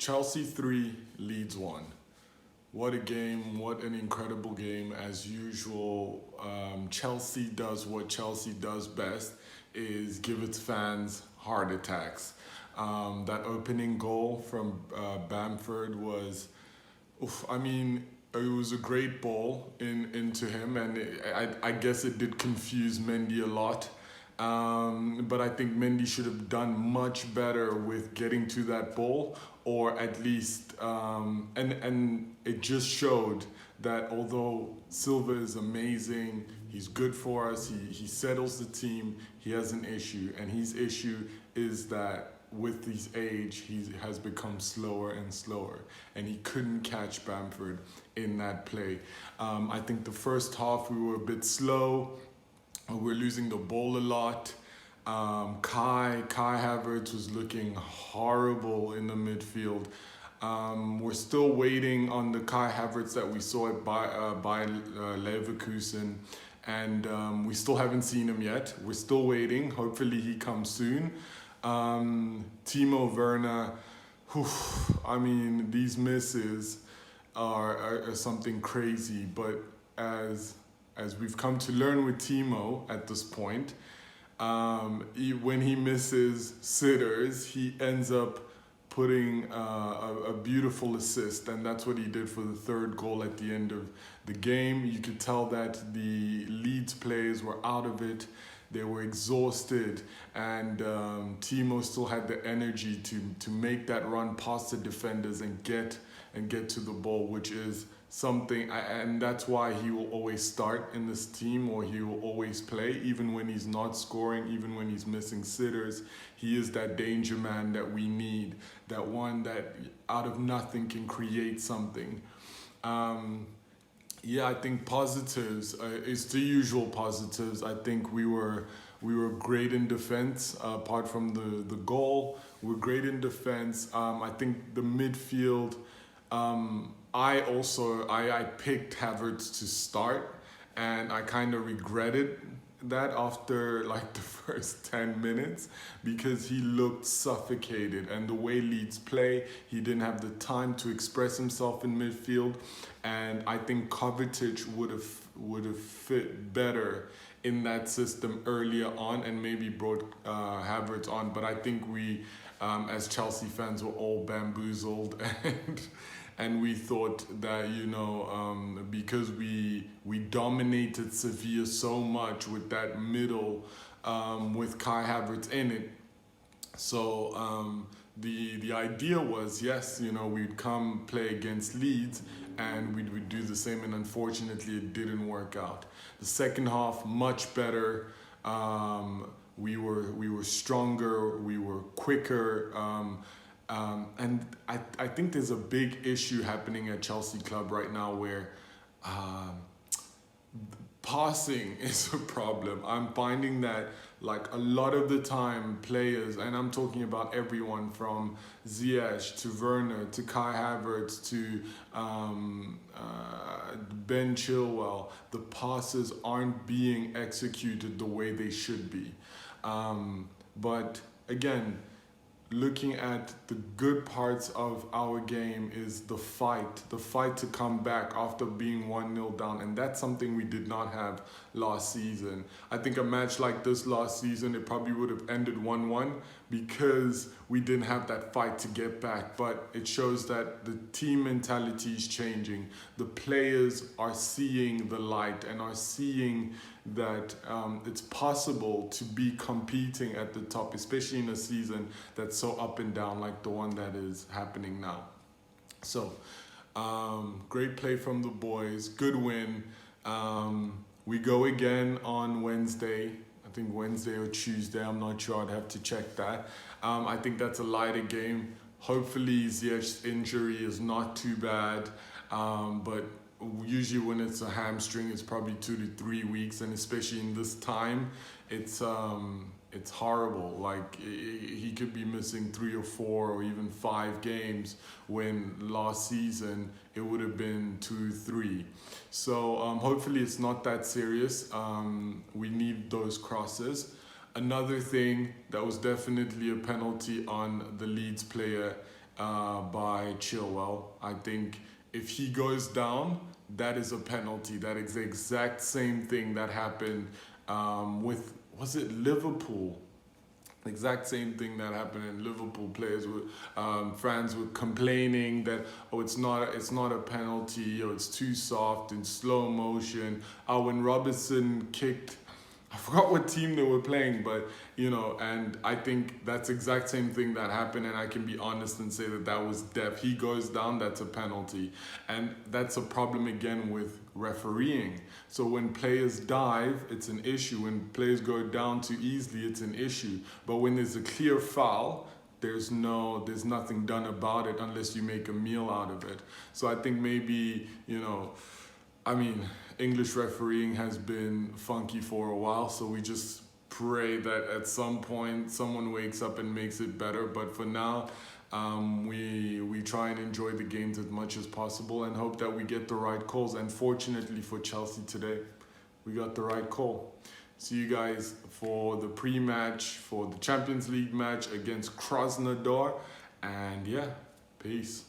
Chelsea 3, Leeds 1. What a game, what an incredible game. As usual, Chelsea does what Chelsea does best, is give its fans heart attacks. That opening goal from Bamford was, it was a great ball into him, and I guess it did confuse Mendy a lot. But I think Mendy should have done much better with getting to that ball, or at least, and it just showed that although Silva is amazing, he's good for us, he settles the team, he has an issue, and his issue is that with his age, he has become slower and slower, and he couldn't catch Bamford in that play. I think the first half we were a bit slow. We're losing the ball a lot. Kai Havertz was looking horrible in the midfield. We're still waiting on the Kai Havertz that we saw at by Leverkusen, and we still haven't seen him yet. We're still waiting. Hopefully he comes soon. Timo Werner, these misses are something crazy, but as we've come to learn with Timo at this point, when he misses sitters, he ends up putting a beautiful assist, and that's what he did for the third goal at the end of the game. You could tell that the Leeds players were out of it. They were exhausted, and Timo still had the energy to make that run past the defenders and get to the ball, which is something, and that's why he will always start in this team, or he will always play, even when he's not scoring, even when he's missing sitters. He is that danger man that we need, that one that out of nothing can create something. I think positives, it's the usual positives. I think we were great in defense, apart from the goal. We're great in defense. I think the midfield, I picked Havertz to start, and I kind of regretted that after like the first 10 minutes, because he looked suffocated, and the way Leeds play, he didn't have the time to express himself in midfield, and I think Kovacic would have fit better in that system earlier on, and maybe brought Havertz on. But I think we, as Chelsea fans, were all bamboozled, and we thought that, because we dominated Sevilla so much with that middle, with Kai Havertz in it. So the idea was, yes, we'd come play against Leeds and we would do the same, and unfortunately it didn't work out. The second half, much better. We were stronger, we were quicker. And I think there's a big issue happening at Chelsea Club right now where passing is a problem. I'm finding that like a lot of the time players, and I'm talking about everyone from Ziyech to Werner to Kai Havertz to Ben Chilwell, the passes aren't being executed the way they should be. But again, looking at the good parts of our game is the fight to come back after being 1-0 down, and that's something we did not have last season. I think a match like this last season, it probably would have ended 1-1 because we didn't have that fight to get back. But it shows that the team mentality is changing. The players are seeing the light and are seeing that it's possible to be competing at the top, especially in a season that's so up and down like the one that is happening now. So great play from the boys, good win. We go again on Wednesday. I think Wednesday or Tuesday, I'm not sure, I'd have to check that. I think that's a lighter game. Hopefully Ziyech's injury is not too bad, but usually when it's a hamstring, it's probably 2 to 3 weeks, and especially in this time, it's horrible. Like he could be missing 3 or 4 or even 5 games, when last season it would have been 2, 3. So hopefully it's not that serious. We need those crosses. Another thing that was definitely a penalty on the Leeds player by Chilwell. I think if he goes down, that is a penalty. That is the exact same thing that happened with, was it Liverpool? Exact same thing that happened in Liverpool. Players were, fans were complaining that, oh, it's not a penalty, or it's too soft in slow motion. When Robertson kicked, I forgot what team they were playing, but and I think that's exact same thing that happened, and I can be honest and say that that was def. He goes down, that's a penalty, and that's a problem again with refereeing. So when players dive, it's an issue. When players go down too easily, it's an issue. But when there's a clear foul, there's nothing done about it unless you make a meal out of it. So I think maybe, English refereeing has been funky for a while, so we just pray that at some point someone wakes up and makes it better. But for now, we try and enjoy the games as much as possible and hope that we get the right calls. And fortunately for Chelsea today, we got the right call. See you guys for the pre-match for the Champions League match against Krasnodar. And yeah, peace.